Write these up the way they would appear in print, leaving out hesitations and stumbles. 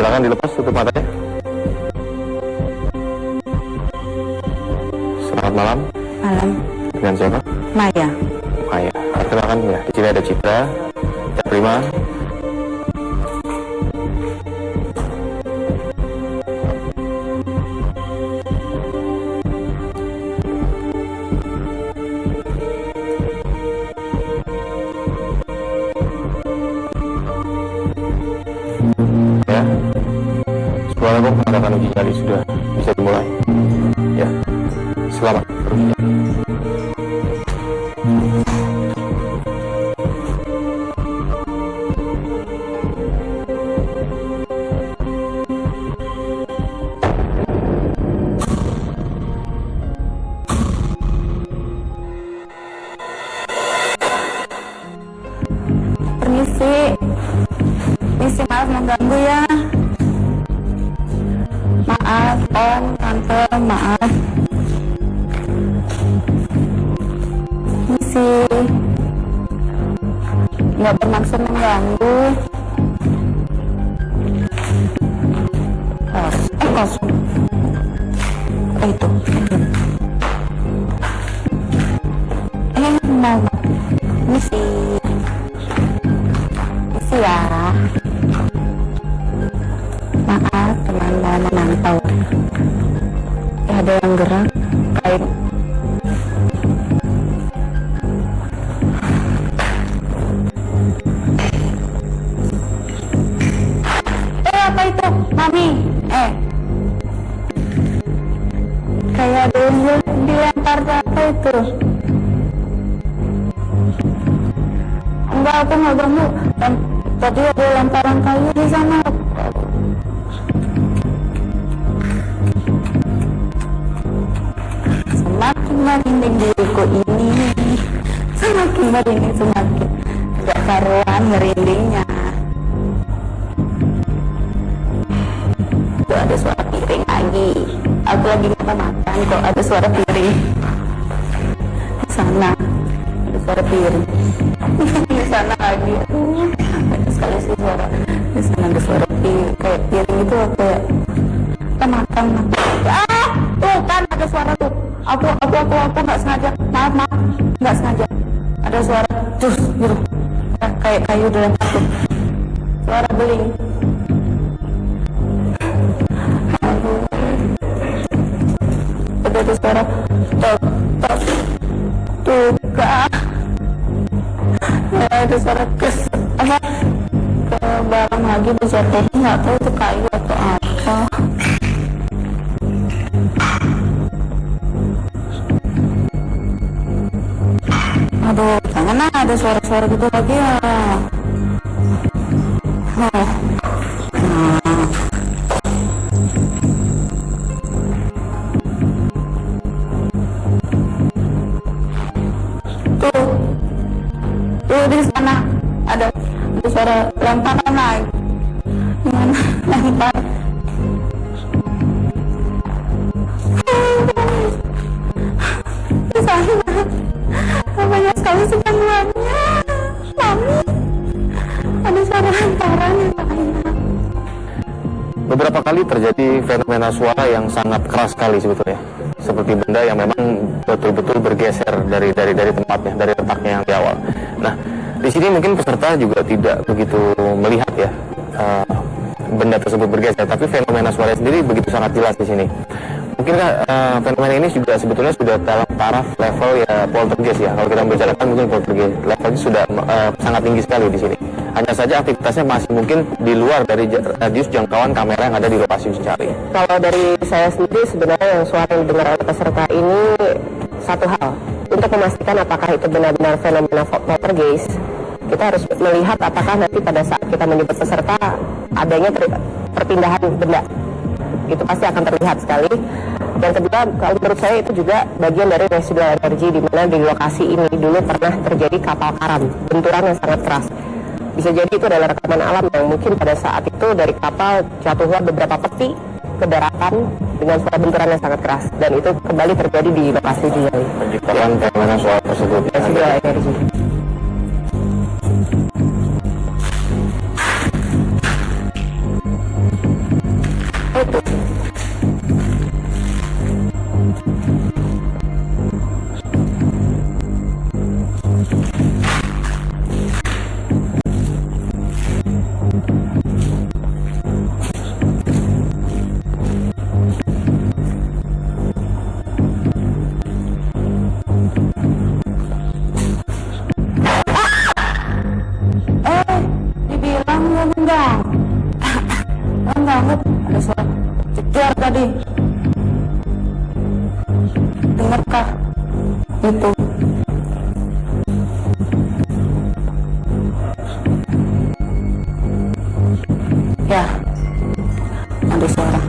Silakan dilepas tutup matanya. Selamat malam. Malam. Dengan siapa? Maya. Maya. Perkenalkan ya, di sini ada Citra. Yang prima. Ya. Sekolah kok mengadakan uji nyali sudah bisa dimulai. Ya. Selamat beruji nyali. Permisi. Misi, maaf mengganggu ya. Maaf, Om, Tante, maaf. Misi. Nggak bermaksud mengganggu. Kosong. Itu. Mau. Misi. Misi ya. Maaf, teman mau memantau. Ada yang gerak kain. Apa itu, Mami? Kayak ada yang dilempar apa itu? Enggak, aku nggak ganggu. Tadi ada lemparan kayu di sana. Semakin merinding diriku ini, semakin merinding, semakin gak karuan merindingnya. Tuh ada suara piring lagi. Aku lagi makan kok ada suara piring. Di sana ada suara piring. Di sana lagi. Banyak sekali sih suara. Di sana ada suara piring, kayak piring itu kayak kita makan. Tuh kan ada suara tuh. Aku nggak sengaja. Maaf, nggak sengaja. Ada suara dus gitu. Kayak kayu dalam tuh. Suara beling. Ada suara tok tuh kak. Ada suara ke barang lagi dijatuhin, nggak tahu itu kayu atau apa. Aduh, jangan ada suara-suara gitu lagi ya. Tuh di sana ada suara lemparan lagi. Gimana lempar? Di sana banyak sekali sebenarnya. Mami, ada suara lemparan yang banyak. Beberapa kali terjadi fenomena suara yang sangat keras sekali sebetulnya. Seperti benda yang memang betul-betul bergeser dari tempatnya, dari letaknya yang di awal. Nah, di sini mungkin peserta juga tidak begitu melihat ya benda tersebut bergeser, tapi fenomena suara sendiri begitu sangat jelas di sini. Mungkinkah fenomena ini juga sebetulnya sudah dalam taraf level ya poltergeist ya. Kalau kita membicarakan mungkin poltergeist levelnya sudah sangat tinggi sekali di sini. Hanya saja aktivitasnya masih mungkin di luar dari radius jangkauan kamera yang ada di lokasi uji nyali. Kalau dari saya sendiri sebenarnya yang suara yang didengar oleh peserta ini satu hal. Untuk memastikan apakah itu benar-benar fenomena poltergeist, kita harus melihat apakah nanti pada saat kita menyebut peserta adanya perpindahan benda. Itu pasti akan terlihat sekali. Dan kedua, kalau menurut saya itu juga bagian dari residual energy, di mana di lokasi ini dulu pernah terjadi kapal karam, benturan yang sangat keras. Bisa jadi itu adalah rekaman alam yang mungkin pada saat itu dari kapal jatuhlah beberapa peti ke daratan dengan suara benturan yang sangat keras, dan itu kembali terjadi di lokasi uji nyali. Menciptakan fenomena suara tersebut. Residual energy. tadi? Dengarkah itu? Ya, ada suara.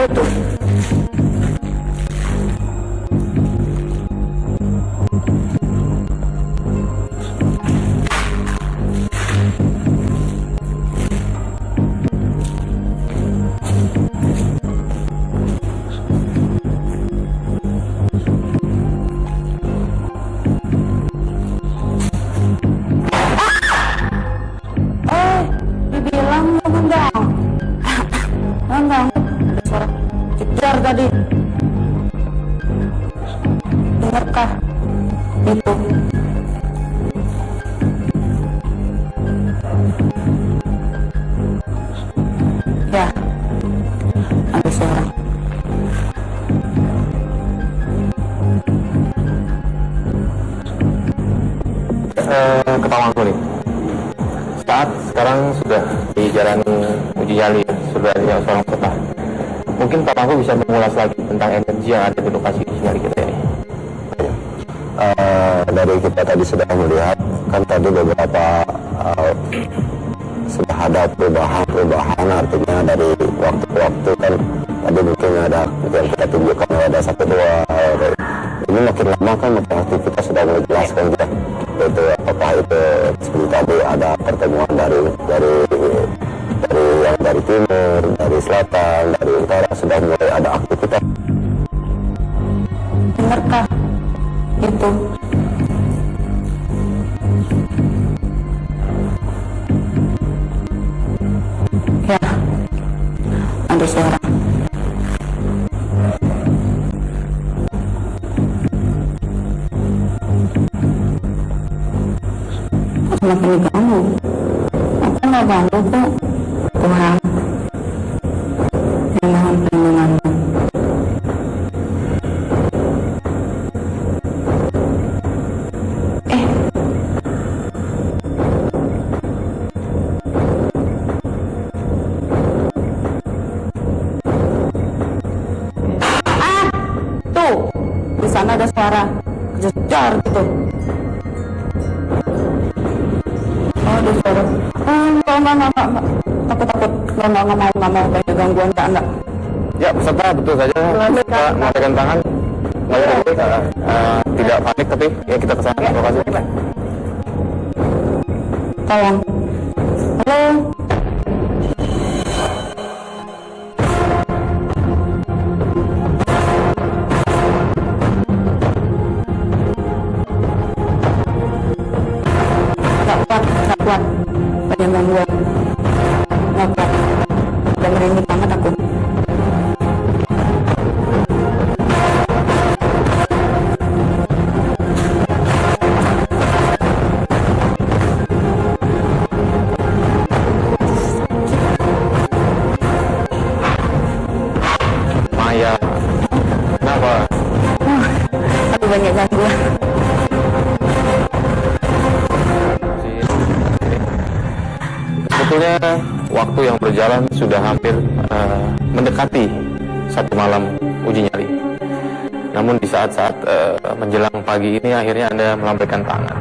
Itu. Dibilang Bang. Bang, ada suara kejar tadi. Dengarkah itu? Ya, ada suara. Ke Pamangku nih. Saat sekarang sudah di jalan uji nyali, sudah ada seorang kota. Mungkin Pak Pangku bisa mengulas lagi tentang energi yang ada di lokasi uji nyali kita ini. Dari kita tadi sudah melihat kan tadi beberapa sudah ada perubahan artinya dari waktu ke waktu kan tadi mungkin ada yang kita tunjukkan ada 1-2 ini makin lama kan makin aktivitas sudah mulai jelaskan kita itu apakah itu seperti tadi ada pertemuan dari yang dari timur, dari selatan, dari utara sudah mulai ada aktivitas. Dengarkah itu? Ya, ada suara. Kenapa diganggu? Aku nggak ganggu kok. Tuhan yang mohon perlindunganmu. Tuh, di sana ada suara kejar gitu. Oh, ada suara. Enggak. Takut. Enggak mau banyak gangguan, enggak. Ya, peserta betul saja. Kita mengadakan tangan. Tidak panik, tapi ya kita kesana ke lokasi. Tolong. Halo. Gak kuat. Banyak gangguan. Gak kuat. Udah merinding banget aku. Maya, kenapa? Aduh, banyak gangguan. Sebetulnya waktu yang berjalan sudah hampir mendekati 1 malam uji nyali. Namun di saat-saat menjelang pagi ini akhirnya Anda melambaikan tangan.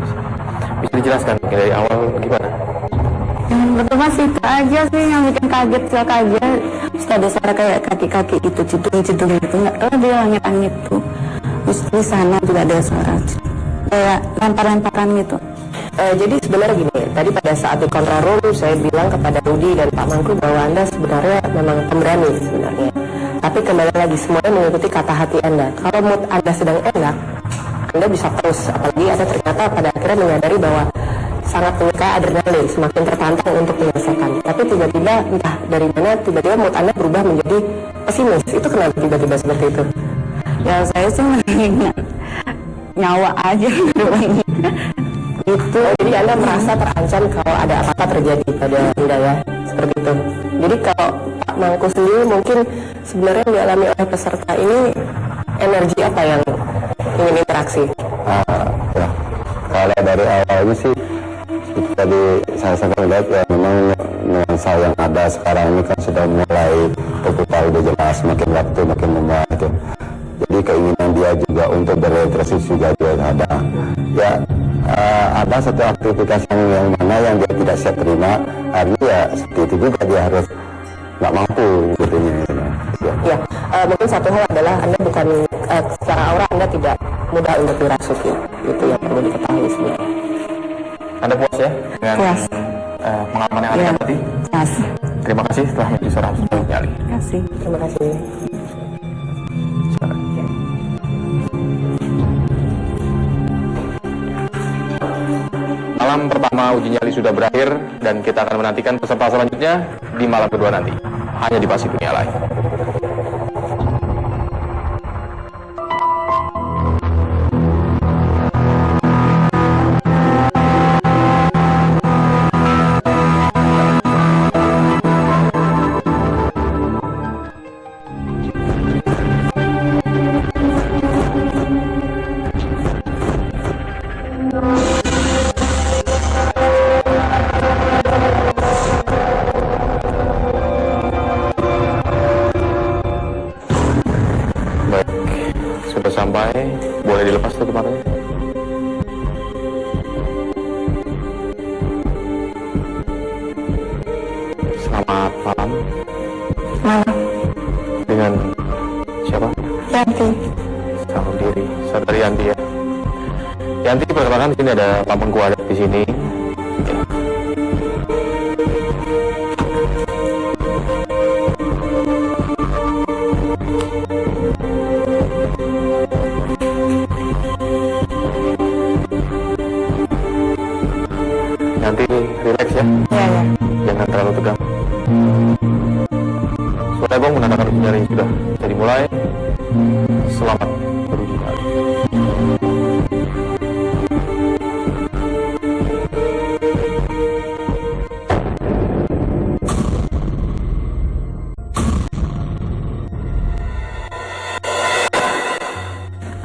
Bisa dijelaskan dari awal bagaimana? Betul Mas, itu aja sih yang bikin kaget aja. Terus ada suara kayak kaki-kaki itu, cidung itu, nggak tahu dia langit-langit tuh. Terus di sana juga ada suara kayak lempar-lemparan gitu. Jadi sebenarnya gini, tadi pada saat di control room saya bilang kepada Rudi dan Pak Mangku bahwa Anda sebenarnya memang pemberani sebenarnya. Tapi kembali lagi semuanya mengikuti kata hati Anda. Kalau mood Anda sedang enak, Anda bisa terus. Apalagi Anda ternyata pada akhirnya menyadari bahwa sangat menyukai adrenalin, semakin tertantang untuk menyelesaikan. Tapi tiba-tiba entah dari mana tiba-tiba mood Anda berubah menjadi pesimis. Itu kenapa tiba-tiba seperti itu? Ya saya sih mengingat nyawa aja Itu jadi Anda merasa terancam kalau ada apa-apa terjadi pada Anda ya, seperti itu. Jadi kalau Pak Mangku sendiri mungkin sebenarnya yang dialami oleh peserta ini energi apa yang ingin interaksi? Ya, kalau dari awalnya sih seperti tadi saya sempat lihat ya, memang nuansa yang ada sekarang ini kan sudah mulai terbuka lebih jelas, makin waktu makin lama itu. Jadi keinginan dia juga untuk berinteraksi juga ada. Ya, ada satu aktivitas yang mana yang dia tidak siap terima, artinya ya seperti itu juga dia harus nggak mampu gitu ya. Mungkin satu hal adalah Anda bukan secara aura Anda tidak mudah untuk dirasuki, itu yang perlu diketahui sebenarnya. Anda puas ya dengan Puas. pengalaman yang Anda Ya. dapati? Mas, Terima kasih telah menjadi seorang psikolog nyali. terima kasih. Terima kasih. Silakan. Malam pertama uji nyali sudah berakhir dan kita akan menantikan peserta selanjutnya di malam kedua nanti, hanya di Pasti Dunia Live. Baik, sudah sampai. Boleh dilepas tuh kepalanya. Selamat malam. Malam, Dengan siapa? Yanti. Salam diri. Saudari Yanti ya. Yanti, perkenalkan di sini ada lambang adat di sini. Nanti relax ya, Ya, ya. jangan terlalu tegang. Suara gong menandakan uji nyali sudah jadi mulai. Selamat beruji nyali.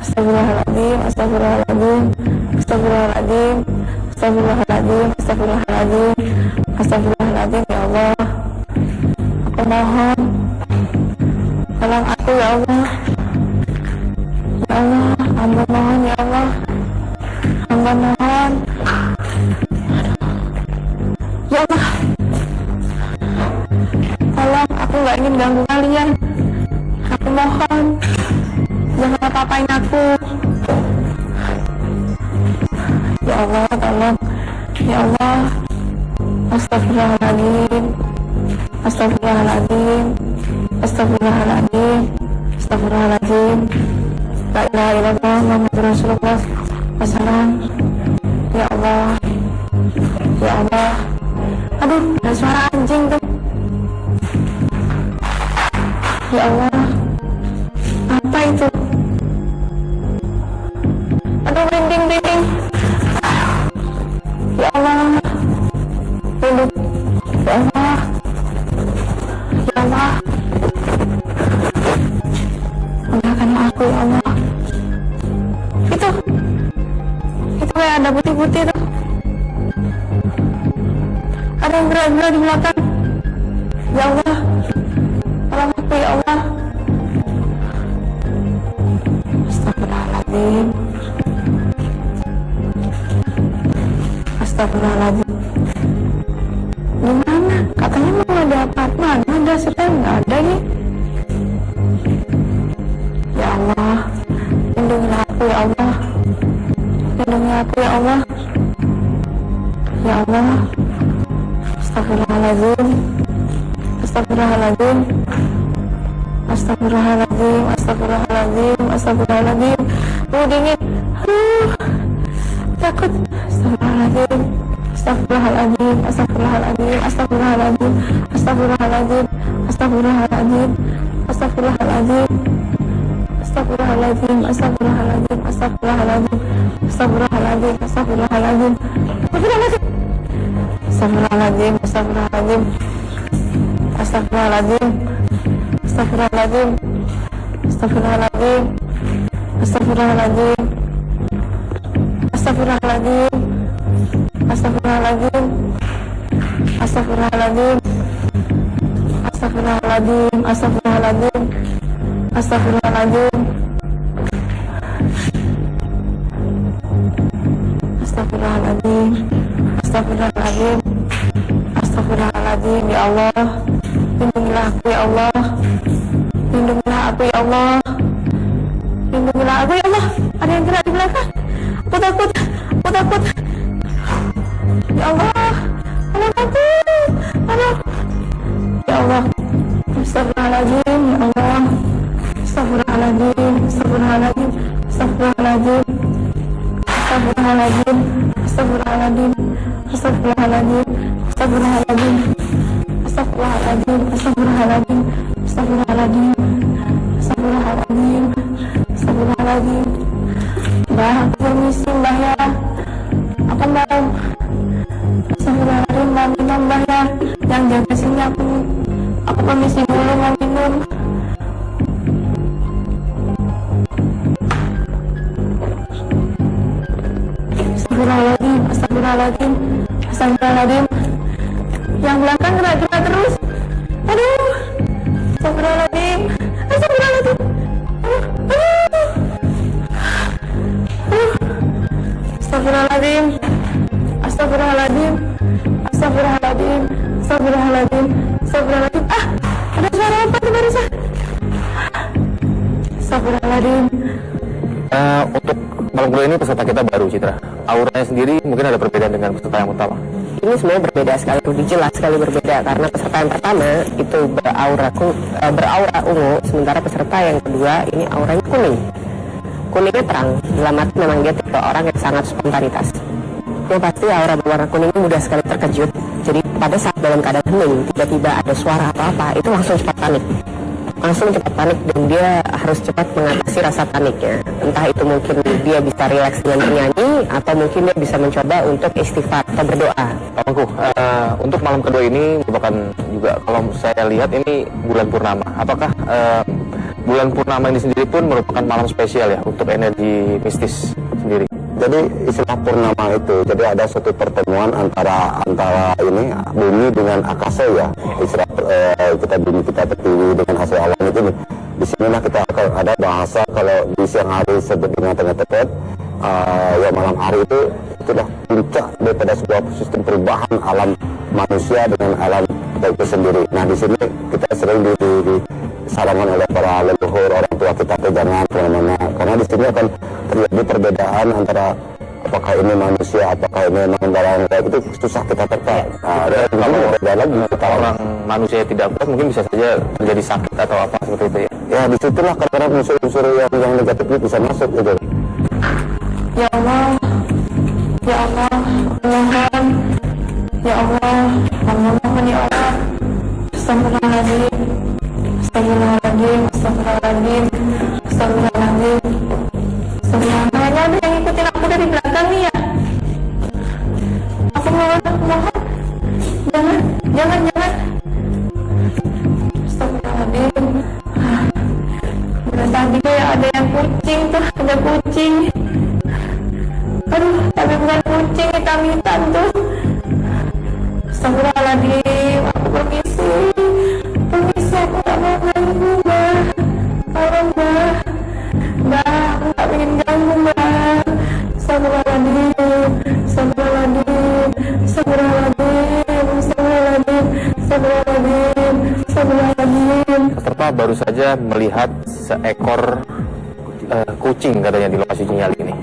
Astagfirullahaladzim, astagfirullahaladzim, astagfirullahaladzim, astagfirullahaladzim, astagfirullahaladzim, astagfirullahaladzim, ya Allah. Aku mohon, tolong aku ya Allah. Ya Allah, hamba mohon ya Allah. Hamba mohon. Ya Allah. Tolong, aku gak ingin ganggu kalian. Aku mohon. Jangan apa-apain aku. Ya Allah, tolong. Ya Allah. Astagfirullahaladzim. Astagfirullahaladzim. Astagfirullahaladzim. Astagfirullahaladzim. La ilaha illallah Muhammadur Rasulullah Wassalam. Ya Allah. Ya Allah. Aduh, ada suara anjing tuh. Ya Allah. Apa itu? Aduh, merinding. Ya Allah. Hidup. Ya Allah. Ya Allah. Mudahkanlah aku ya Allah. Itu kayak ada putih-putih tuh. Ada yang gerak-gerak di belakang. Ya Allah. Tolong aku ya Allah. Astagfirullahaladzim. Astagfirullahaladzim. Gimana? Katanya mau ada apartemen. Ada, saya nggak ada nih. Ya Allah. Lindungilah aku ya Allah. Lindungilah aku ya Allah. Ya Allah. Astagfirullahaladzim. Astagfirullahaladzim. Astagfirullahaladzim, astagfirullahaladzim, astagfirullahaladzim. Dingin. Takut. Astagfirullahaladzim. Astagfirullahaladzim, astagfirullahaladzim, astagfirullahaladzim, astagfirullahaladzim, astagfirullahaladzim, astagfirullahaladzim, astagfirullahaladzim, astagfirullahaladzim, astagfirullahaladzim, astagfirullahaladzim, astagfirullahaladzim, astagfirullahaladzim, astagfirullahaladzim, astagfirullahaladzim, astagfirullahaladzim, astagfirullahaladzim, Astagfirullahaladzim. Astagfirullahaladzim. Astagfirullahaladzim. Astagfirullahaladzim. Astagfirullahaladzim. Astagfirullahaladzim. Astagfirullahaladzim. Astagfirullahaladzim. Astagfirullahaladzim. Astagfirullahaladzim. Ya Allah, lindungilah aku ya Allah. Lindungilah aku ya Allah. Lindungilah aku ya Allah. Ada yang gerak di belakang. Aku takut. Aku takut. Ya Allah. Allah takut. Allah. Ya Allah. Astagfirullahaladzim. Ya Allah. Astagfirullahaladzim. Astagfirullahaladzim. Astagfirullahaladzim. Astagfirullahaladzim. Astagfirullahaladzim. Astagfirullahaladzim. Astagfirullahaladzim. Astagfirullahaladzim. Astagfirullahaladzim. Astagfirullahaladzim. Astagfirullahaladzim. Astagfirullahaladzim. Mbah, aku permisi Mbah ya. Aku mau. Astagfirullahaladzim, mau minum Mbah ya. Yang jaga sini aku permisi dulu mau minum. Astagfirullahaladzim. Astagfirullahaladzim. Astagfirullahaladzim. Yang belakang gerak-gerak terus. Aduh. Astagfirullahaladzim. Astagfirullahaladzim. Astagfirullahaladzim. Astagfirullahaladzim. Astagfirullahaladzim. Astagfirullahaladzim. Astagfirullahaladzim. Ah, ada suara apa tuh barusan? Astagfirullahaladzim. Untuk malam kedua ini peserta kita baru, Citra. Auranya sendiri mungkin ada perbedaan dengan peserta yang utama. Ini sebenarnya berbeda sekali, lebih jelas sekali berbeda karena peserta yang pertama itu beraura ungu, sementara peserta yang kedua ini auranya kuning. Kuningnya terang, dalam arti memang dia tipe orang yang sangat spontanitas. Yang pasti aura berwarna kuning ini mudah sekali terkejut. Jadi pada saat dalam keadaan hening, tiba-tiba ada suara apa-apa, itu langsung cepat panik. Langsung cepat panik dan dia harus cepat mengatasi rasa paniknya. Entah itu mungkin dia bisa rileks dengan bernyanyi atau mungkin dia bisa mencoba untuk istighfar atau berdoa. Bangku, untuk malam kedua ini merupakan juga kalau saya lihat ini bulan purnama. Apakah bulan purnama ini sendiri pun merupakan malam spesial ya untuk energi mistis sendiri? Jadi istilah purnama itu, jadi ada suatu pertemuan antara ini bumi dengan akasa ya. Istilah kita bumi kita tertiwi dengan hasil alam itu. Di sinilah kita akan ada bahasa kalau di siang hari sebut dengan tengah tepat, ya malam hari itu dah puncak daripada sebuah sistem perubahan alam manusia dengan alam kita itu sendiri. Nah di sini kita sering disarankan oleh para leluhur orang tua kita tuh jangan kemana-mana karena di sini akan terjadi perbedaan antara apakah ini manusia, apakah ini memang barang kayak itu susah kita terka. Nah, kalau lagi kita orang manusia tidak kuat mungkin bisa saja terjadi sakit atau apa seperti itu ya. Ya disitulah kadang unsur-unsur yang negatif itu bisa masuk gitu. Ya Allah. Ya Allah. Mohon. Ya Allah. Mohon ya Allah. Astagfirullahaladzim. Astagfirullahaladzim. Astagfirullahaladzim. Astagfirullahaladzim. Astagfirullahaladzim. Kayaknya ada yang ngikutin aku dari belakang nih ya. Aku mohon. Jangan. Astagfirullahaladzim. Tadi kayak ada yang kucing tuh, ada kucing. Aduh, tapi bukan kucing, hitam-hitam tuh. Astagfirullahaladzim, aku permisi, aku gak mau ganggu, Mbak. Tolong, Mbak. Aku gak pengen ganggu, Mbak. Astagfirullahaladzim, astagfirullahaladzim, astagfirullahaladzim, astagfirullahaladzim, astagfirullahaladzim, astagfirullahaladzim. Peserta baru saja melihat seekor kucing katanya di lokasi Cinyali ini.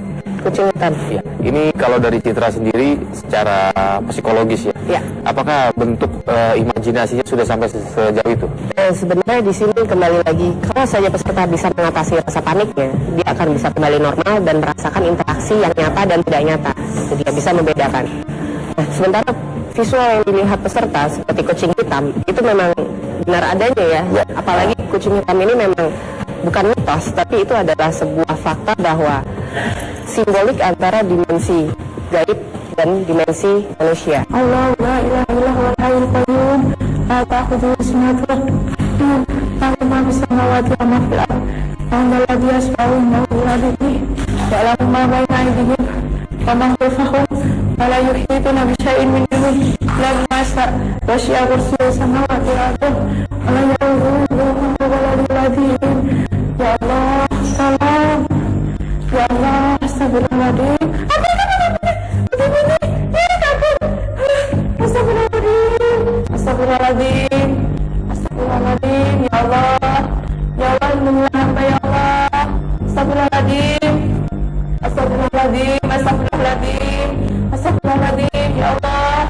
Kucing hitam. Ya, ini kalau dari Citra sendiri secara psikologis ya. Ya. Apakah bentuk imajinasinya sudah sampai sejauh itu? Sebenarnya di sini kembali lagi, kalau saja peserta bisa mengatasi rasa paniknya, dia akan bisa kembali normal dan merasakan interaksi yang nyata dan tidak nyata. Jadi dia bisa membedakan. Nah, sementara visual yang dilihat peserta seperti kucing hitam itu memang benar adanya ya. Apalagi kucing hitam ini memang bukan mitos, tapi itu adalah sebuah fakta bahwa simbolik antara dimensi gaib dan dimensi manusia. Allah la ilaha illallah wal hayyul qayyum la ta'khudhuhu sinatun wa la nawm lahu ma fis samawati wa ma fil ardh wa huwa alladhi yashfa'u indahu illa هذه يعلم ما بين أيديهم وما خلفهم ولا يحيطون بشيء من علمه إلا بما شاء وسع كرسيه السماوات والأرض ولا يؤوده حفظهما العظيم يا الله salam ya Allah astagfirullahaladzim astagfirullahaladzim astagfirullahaladzim ya Allah lindungilah hamba ya Allah astagfirullahaladzim astagfirullahaladzim astagfirullahaladzim astagfirullahaladzim ya Allah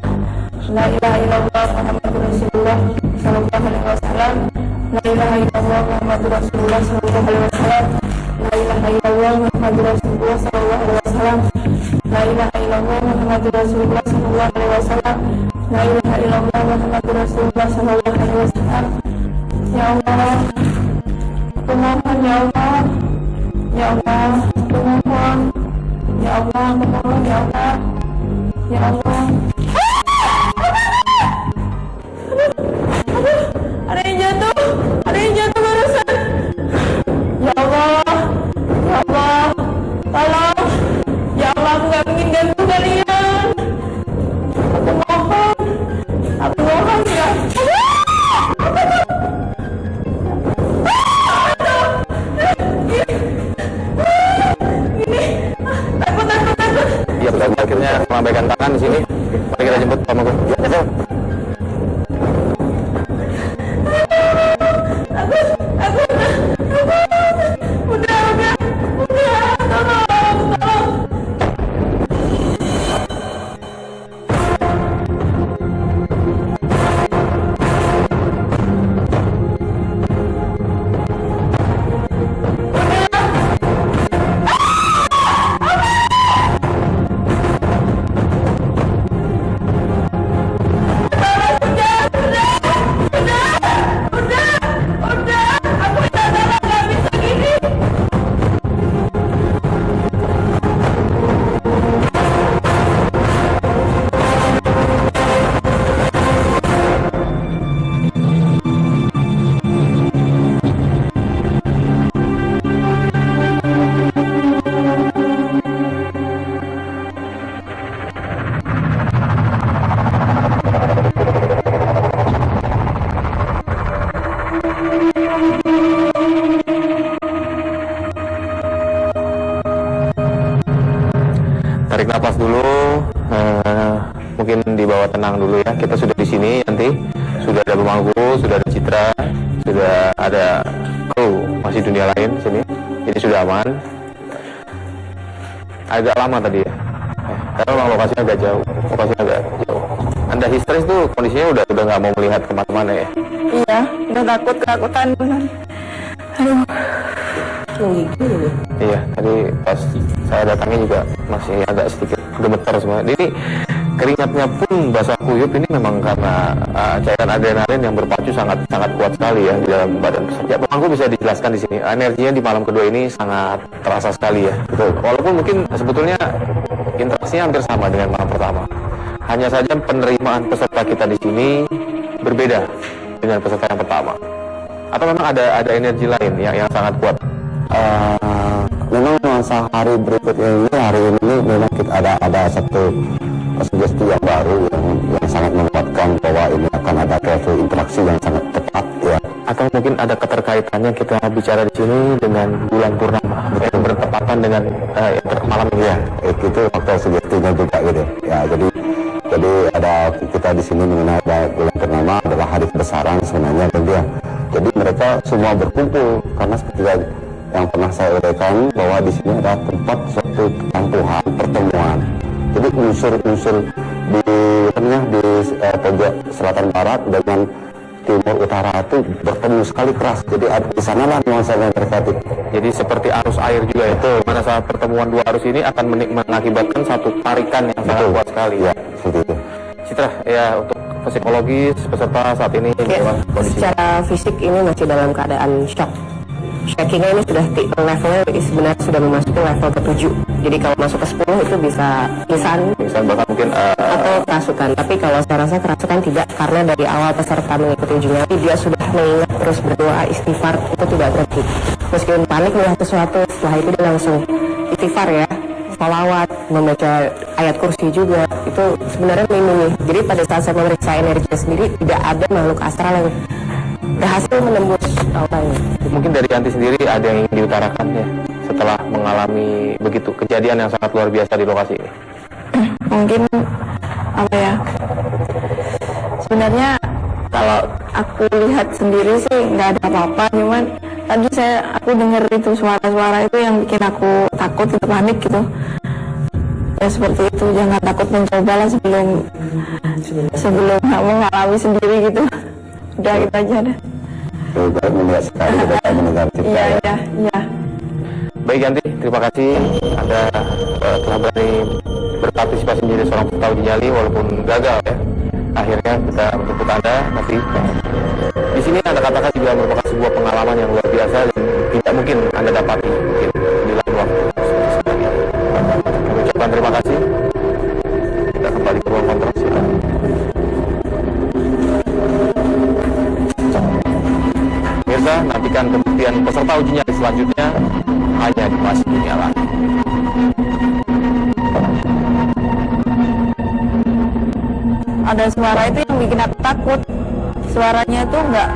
la ilaha illallah Muhammadur Rasulullah sallallahu alaihi wasallam la ilaha illallah Muhammadur Rasulullah sallallahu alaihi wasallam la ilaha illallah Muhammadur Rasulullah sallallahu alaihi wasallam la ilaha illallah Muhammadur Rasulullah sallallahu alaihi wasallam la ilaha illallah Muhammadur Rasulullah sallallahu alaihi wasallam ya Allah pemohon ya Allah ya Allah pemohon ya Allah pemohon ya Allah ya Allah ada yang jatuh barusan ya Allah tolong ya Allah aku gak ingin ganggu kalian aku mohon ya takut Iya betul, akhirnya melambaikan tangan di sini. Mari kita jemput Pak Magun. Ya, betul. Tarik napas dulu, mungkin dibawa tenang dulu ya. Kita sudah di sini nanti, sudah ada pemangku, sudah ada Citra, sudah ada kru masih dunia lain di sini. Jadi sudah aman. Agak lama tadi ya, karena memang lokasinya agak jauh, Anda histeris tuh kondisinya udah nggak mau melihat kemana-mana ya? iya udah ketakutan benar. Aduh Iya, tadi pas saya datangnya juga masih agak sedikit gemetar semua. Ini keringatnya pun basah kuyup, ini memang karena cairan adrenalin yang berpacu sangat kuat sekali ya di dalam badan. Ya, Bangku bisa dijelaskan di sini. Energinya di malam kedua ini sangat terasa sekali ya. Betul. Walaupun mungkin sebetulnya interaksinya hampir sama dengan malam pertama. Hanya saja penerimaan peserta kita di sini berbeda dengan peserta yang pertama. Atau memang ada energi lain yang sangat kuat. Memang nuansa hari berikutnya ini, hari ini memang kita ada satu sugesti yang baru yang sangat menguatkan bahwa ini akan ada level interaksi yang sangat tepat ya. Atau mungkin ada keterkaitannya kita bicara di sini dengan bulan purnama yang bertepatan dengan malam ini ya. Itu faktor sugestinya juga gitu ya. Jadi ada kita di sini mengenai bulan purnama adalah hari kebesaran sebenarnya dan dia. Jadi mereka semua berkumpul karena seperti yang pernah saya uraikan bahwa di sini ada tempat suatu perkampungan pertemuan. Jadi unsur-unsur di pojok selatan barat dengan timur utara itu bertemu sekali keras. Jadi di sanalah nuansa yang terjadi. Jadi seperti arus air juga ya. Betul. Mana saat pertemuan dua arus ini akan mengakibatkan satu tarikan yang sangat kuat sekali. Ya, seperti itu. Citra, ya untuk psikologis peserta saat ini ya, kondisi secara fisik ini masih dalam keadaan shock. shakingnya ini sudah levelnya sebenarnya sudah memasuki level ke-7. Jadi kalau masuk ke 10 itu bisa lisan Misal bahkan mungkin atau kerasukan. Tapi kalau saya rasa kerasukan tidak, karena dari awal peserta mengikuti uji nyali dia sudah mengingat terus berdoa istighfar, itu tidak berhenti. Meskipun panik melihat sesuatu, setelah itu dia langsung istighfar ya, salawat, membaca ayat kursi juga, itu sebenarnya melindungi. Jadi pada saat saya memeriksa energi sendiri, tidak ada makhluk astral yang berhasil menembus auranya. mungkin dari Yanti sendiri ada yang ingin diutarakan ya setelah mengalami begitu kejadian yang sangat luar biasa di lokasi ini. Mungkin apa ya, sebenarnya kalau aku lihat sendiri sih nggak ada apa-apa, cuman tadi aku dengar itu suara-suara itu yang bikin aku takut, itu panik gitu ya. Seperti itu, jangan takut mencobalah sebelum mengalami sendiri gitu. Udah gitu aja deh. Baik melihat sekali kita mendengar cerita. Iya. Baik Yanti, terima kasih Anda telah berani berpartisipasi menjadi seorang peserta uji nyali walaupun gagal ya. Akhirnya kita menjemput Anda, tapi di sini Anda katakan juga merupakan sebuah pengalaman yang luar biasa dan tidak mungkin Anda dapati mungkin di lain waktu. Kami ucapkan terima kasih. Kita kembali ke ruang kontrol. Silakan. Mirza, nantikan kebuktian peserta uji nyali selanjutnya hanya di Masjid Dunia Langit. Ada suara itu yang bikin aku takut. Suaranya tuh nggak